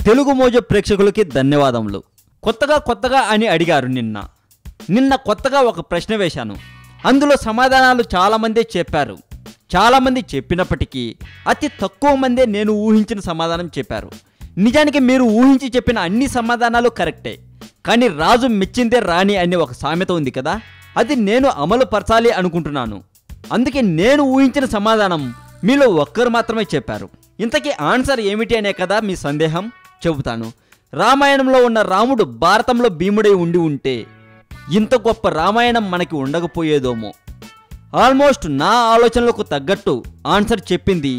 Telugu Mojo ప్రేక్షకులకి ధన్యవాదములు. కొత్తగా అని అడిగారు. నిన్న కొత్తగా ఒక ప్రశ్న వేశాను. అందులో సమాధానాలు చాలామంది చెప్పారు. చాలామంది చెప్పినప్పటికీ అతి తక్కువ మందే నేను ఊహించిన సమాధానం చెప్పారు. నిజానికి మీరు ఊహించి చెప్పిన అన్ని సమాధానాలు కరెక్టే. కానీ రాజు మెచ్చిందే రాణి అనే ఒక సామెత ఉంది కదా, అది నేను అమలు పరచాలి అనుకుంటున్నాను. అందుకే నేను ఊహించిన సమాధానం మీలో ఒక్కరు మాత్రమే చెప్పారు. ఇంతకీ ఆన్సర్ ఏమిటి అనే కదా మీ సందేహం. చెబుతాను. రామాయణంలో ఉన్న రాముడు భారతంలో భీముడై ఉంటే ఇంత గొప్ప రామాయణం మనకి ఉండకపోయేదేమో. ఆల్మోస్ట్ నా ఆలోచనలకు తగ్గట్టు ఆన్సర్ చెప్పింది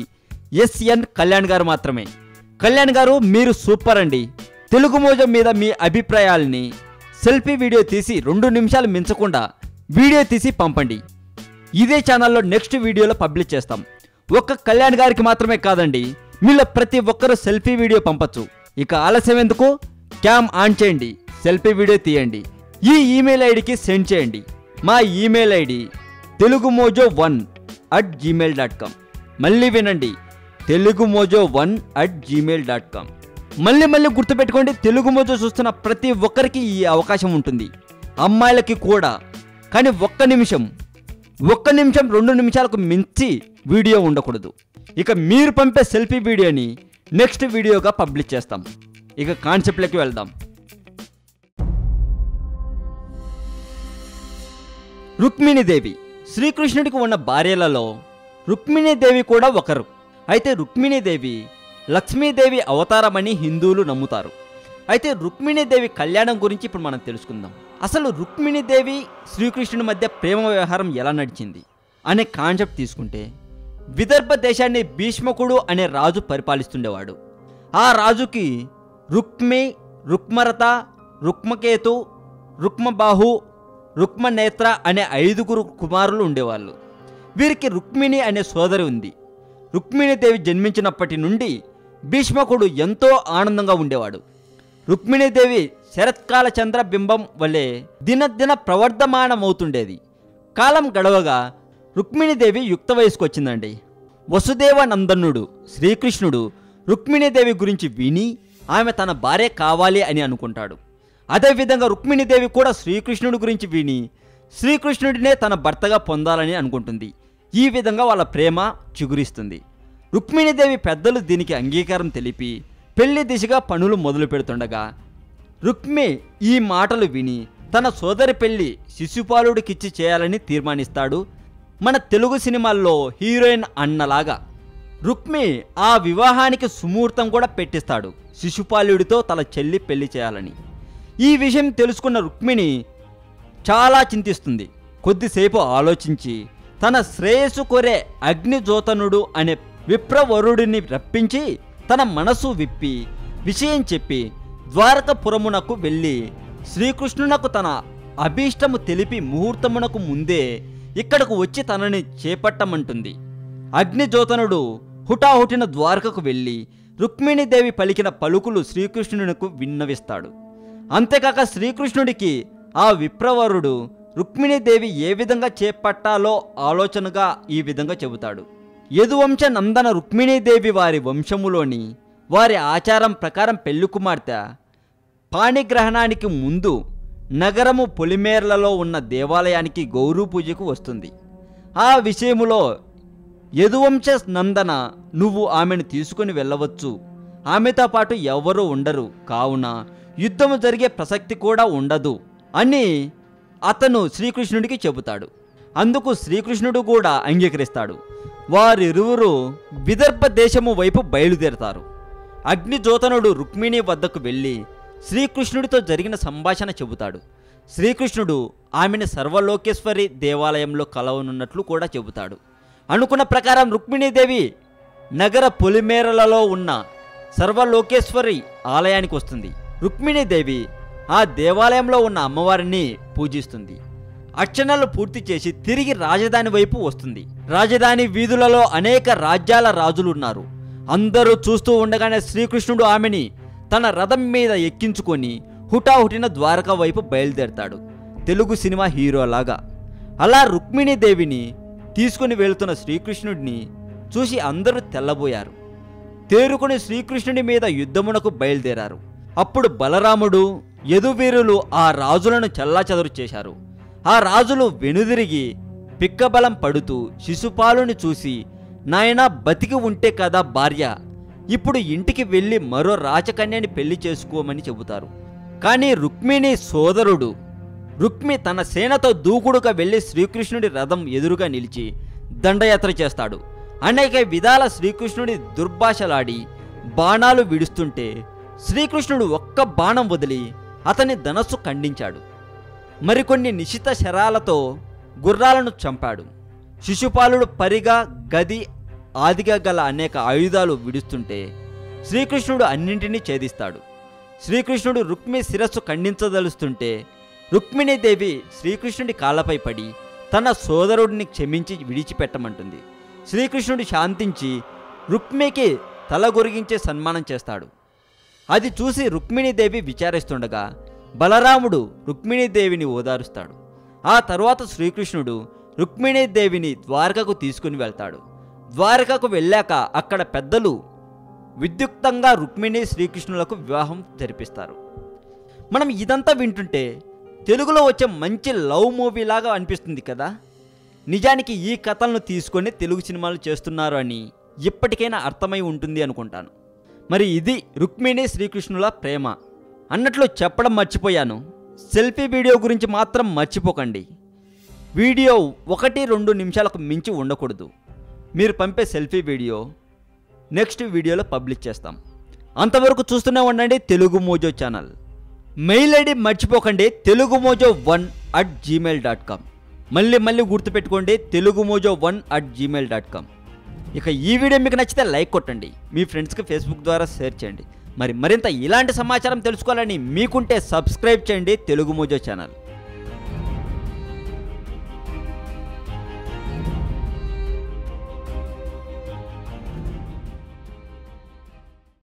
ఎస్ఎన్ కళ్యాణ్ గారు మాత్రమే. కళ్యాణ్ గారు, మీరు సూపర్ అండి. తెలుగు మోజో మీద మీ అభిప్రాయాల్ని సెల్ఫీ వీడియో తీసి 2 నిమిషాలు మించకుండా వీడియో తీసి పంపండి. ఇదే ఛానల్లో నెక్స్ట్ వీడియోలో పబ్లిష్ చేస్తాం. ఒక్క కళ్యాణ్ గారికి మాత్రమే కాదండి, మీలో ప్రతి ఒక్కరూ సెల్ఫీ వీడియో పంపచ్చు. ఇక ఆలస్యం ఎందుకు, క్యామ్ ఆన్ చేయండి, సెల్ఫీ వీడియో తీయండి, ఈ ఈమెయిల్ ఐడికి సెండ్ చేయండి. మా ఈమెయిల్ ఐడి telugumojo1@gmail.com. మళ్ళీ వినండి, telugumojo1@gmail.com. మళ్ళీ గుర్తుపెట్టుకోండి, తెలుగు మోజో చూస్తున్న ప్రతి ఒక్కరికి ఈ అవకాశం ఉంటుంది, అమ్మాయిలకి కూడా. కానీ ఒక్క నిమిషం 2 నిమిషాలకు మించి వీడియో ఉండకూడదు. ఇక మీరు పంపే సెల్ఫీ వీడియోని నెక్స్ట్ వీడియోగా పబ్లిష్ చేస్తాం. ఇక కాన్సెప్ట్లోకి వెళ్దాం. రుక్మిణీదేవి శ్రీకృష్ణుడికి ఉన్న భార్యలలో రుక్మిణీదేవి కూడా ఒకరు. అయితే రుక్మిణీదేవి లక్ష్మీదేవి అవతారమని హిందువులు నమ్ముతారు. అయితే రుక్మిణీదేవి కళ్యాణం గురించి ఇప్పుడు మనం తెలుసుకుందాం. అసలు రుక్మిణీదేవి శ్రీకృష్ణుడి మధ్య ప్రేమ వ్యవహారం ఎలా నడిచింది అనే కాన్సెప్ట్ తీసుకుంటే, విదర్భ దేశాన్ని భీష్మకుడు అనే రాజు పరిపాలిస్తుండేవాడు. ఆ రాజుకి రుక్మి, రుక్మరత, రుక్మకేతు, రుక్మబాహు, రుక్మనేత్ర అనే 5 కుమారులు ఉండేవాళ్ళు. వీరికి రుక్మిణి అనే సోదరి ఉంది. రుక్మిణీదేవి జన్మించినప్పటి నుండి భీష్మకుడు ఎంతో ఆనందంగా ఉండేవాడు. రుక్మిణీదేవి శరత్కాల చంద్ర బింబం వలె దినదిన ప్రవర్ధమానమవుతుండేది. కాలం గడవగా రుక్మిణీదేవి యుక్త వయసుకు వచ్చిందండి. వసుదేవ నందనుడు శ్రీకృష్ణుడు రుక్మిణీదేవి గురించి విని ఆమె తన భార్య కావాలి అని అనుకుంటాడు. అదేవిధంగా రుక్మిణీదేవి కూడా శ్రీకృష్ణుడి గురించి విని శ్రీకృష్ణుడినే తన భర్తగా పొందాలని అనుకుంటుంది. ఈ విధంగా వాళ్ళ ప్రేమ చిగురిస్తుంది. రుక్మిణీదేవి పెద్దలు దీనికి అంగీకారం తెలిపి పెళ్లి దిశగా పనులు మొదలు పెడుతుండగా రుక్మి ఈ మాటలు విని తన సోదరి పెళ్లి శిశుపాలుడికిచ్చి చేయాలని తీర్మానిస్తాడు. మన తెలుగు సినిమాల్లో హీరోయిన్ అన్నలాగా రుక్మి ఆ వివాహానికి సుముహూర్తం కూడా పెట్టిస్తాడు, శిశుపాలుడితో తన చెల్లి పెళ్లి చేయాలని. ఈ విషయం తెలుసుకున్న రుక్మిణి చాలా చింతిస్తుంది. కొద్దిసేపు ఆలోచించి తన శ్రేయస్సు కోరే అగ్నిజోతనుడు అనే విప్రవరుడిని రప్పించి తన మనసు విప్పి విషయం చెప్పి ద్వారకపురమునకు వెళ్ళి శ్రీకృష్ణునకు తన అభీష్టము తెలిపి ముహూర్తమునకు ముందే ఇక్కడకు వచ్చి తనని చేపట్టమంటుంది. అగ్నిజోతనుడు హుటాహుటిన ద్వారకకు వెళ్ళి రుక్మిణీదేవి పలికిన పలుకులు శ్రీకృష్ణునకు విన్నవిస్తాడు. అంతేకాక శ్రీకృష్ణుడికి ఆ విప్రవరుడు రుక్మిణీదేవి ఏ విధంగా చేపట్టాలో ఆలోచనగా ఈ విధంగా చెబుతాడు. యదువంశ నందన రుక్మిణీదేవి వారి వంశములోని వారి ఆచారం ప్రకారం పెళ్లి కుమార్తె పాణిగ్రహణానికి ముందు నగరము పొలిమేర్లలో ఉన్న దేవాలయానికి గౌరీ పూజకు వస్తుంది. ఆ విషయములో యదువంశ నందన, నువ్వు ఆమెను తీసుకుని వెళ్ళవచ్చు, ఆమెతో పాటు ఎవరూ ఉండరు, కావున యుద్ధము జరిగే ప్రసక్తి కూడా ఉండదు అని అతను శ్రీకృష్ణుడికి చెబుతాడు. అందుకు శ్రీకృష్ణుడు కూడా అంగీకరిస్తాడు. వారిరువురు విదర్భ దేశము వైపు బయలుదేరతారు. అగ్నిజోతనుడు రుక్మిణి వద్దకు వెళ్ళి శ్రీకృష్ణుడితో జరిగిన సంభాషణ చెబుతాడు. శ్రీకృష్ణుడు ఆమెను సర్వలోకేశ్వరి దేవాలయంలో కలవనున్నట్లు కూడా చెబుతాడు. అనుకున్న ప్రకారం రుక్మిణీదేవి నగర పొలిమేరలలో ఉన్న సర్వలోకేశ్వరి ఆలయానికి వస్తుంది. రుక్మిణీదేవి ఆ దేవాలయంలో ఉన్న అమ్మవారిని పూజిస్తుంది. అర్చనలు పూర్తి చేసి తిరిగి రాజధాని వైపు వస్తుంది. రాజధాని వీధులలో అనేక రాజ్యాల రాజులు ఉన్నారు. అందరూ చూస్తూ ఉండగానే శ్రీకృష్ణుడు ఆమెని తన రథం మీద ఎక్కించుకొని హుటాహుటిన ద్వారకా వైపు బయలుదేరతాడు, తెలుగు సినిమా హీరోలాగా. అలా రుక్మిణీదేవిని తీసుకుని వెళుతున్న శ్రీకృష్ణుడిని చూసి అందరూ తెల్లబోయారు. తేరుకుని శ్రీకృష్ణుడి మీద యుద్ధమునకు బయలుదేరారు. అప్పుడు బలరాముడు యదువీరులు ఆ రాజులను చెల్లాచెదరు చేశారు. ఆ రాజులు వెనుదిరిగి పిక్కబలం పడుతూ శిశుపాలుని చూసి, నాయనా బతికి ఉంటే కదా భార్య, ఇప్పుడు ఇంటికి వెళ్ళి మరో రాచకన్యని పెళ్లి చేసుకోమని చెబుతారు. కానీ రుక్మిణి సోదరుడు రుక్మి తన సేనతో దూకుడుగా వెళ్ళి శ్రీకృష్ణుడి రథం ఎదురుగా నిలిచి దండయాత్ర చేస్తాడు. అనేక విధాల శ్రీకృష్ణుడి దుర్భాషలాడి బాణాలు విడుస్తుంటే శ్రీకృష్ణుడు ఒక్క బాణం వదిలి అతని ధనస్సు ఖండించాడు. మరికొన్ని నిశిత శరాలతో గుర్రాలను చంపాడు. శిశుపాలుడు పరిగా గది ఆదిగా గల అనేక ఆయుధాలు విడుస్తుంటే శ్రీకృష్ణుడు అన్నింటినీ ఛేదిస్తాడు. శ్రీకృష్ణుడు రుక్మి శిరస్సు ఖండించదలుస్తుంటే రుక్మిణీదేవి శ్రీకృష్ణుడి కాళ్ళపై పడి తన సోదరుడిని క్షమించి విడిచిపెట్టమంటుంది. శ్రీకృష్ణుడు శాంతించి రుక్మికి తల గొరిగించే సన్మానం చేస్తాడు. అది చూసి రుక్మిణీదేవి విచారిస్తుండగా బలరాముడు రుక్మిణీదేవిని ఓదారుస్తాడు. ఆ తరువాత శ్రీకృష్ణుడు రుక్మిణీదేవిని ద్వారకకు తీసుకుని వెళ్తాడు. ద్వారకకు వెళ్ళాక అక్కడ పెద్దలు విద్యుక్తంగా రుక్మిణి శ్రీకృష్ణులకు వివాహం జరిపిస్తారు. మనం ఇదంతా వింటుంటే తెలుగులో వచ్చే మంచి లవ్ మూవీలాగా అనిపిస్తుంది కదా. నిజానికి ఈ కథలను తీసుకొని తెలుగు సినిమాలు చేస్తున్నారు అని ఇప్పటికైనా అర్థమై ఉంటుంది అనుకుంటాను. మరి ఇది రుక్మిణి శ్రీకృష్ణుల ప్రేమ అన్నట్లు చెప్పడం మర్చిపోయాను. సెల్ఫీ వీడియో గురించి మాత్రం మర్చిపోకండి. వీడియో 1-2 నిమిషాలకు మించి ఉండకూడదు. మీరు పంపే సెల్ఫీ వీడియో నెక్స్ట్ వీడియోలో పబ్లిష్ చేస్తాం. అంతవరకు చూస్తూనే ఉండండి Telugu Mojo channel. Mail ID మర్చిపోకండి, telugumojo1@gmail.com. మళ్ళీ గుర్తుపెట్టుకోండి, telugumojo1@gmail.com. ఇక ఈ వీడియో మీకు నచ్చితే లైక్ కొట్టండి, మీ ఫ్రెండ్స్కి ఫేస్బుక్ ద్వారా షేర్ చేయండి. మరింత ఇలాంటి సమాచారం తెలుసుకోవాలని మీకుంటే సబ్స్క్రైబ్ చేయండి తెలుగు మోజో ఛానల్.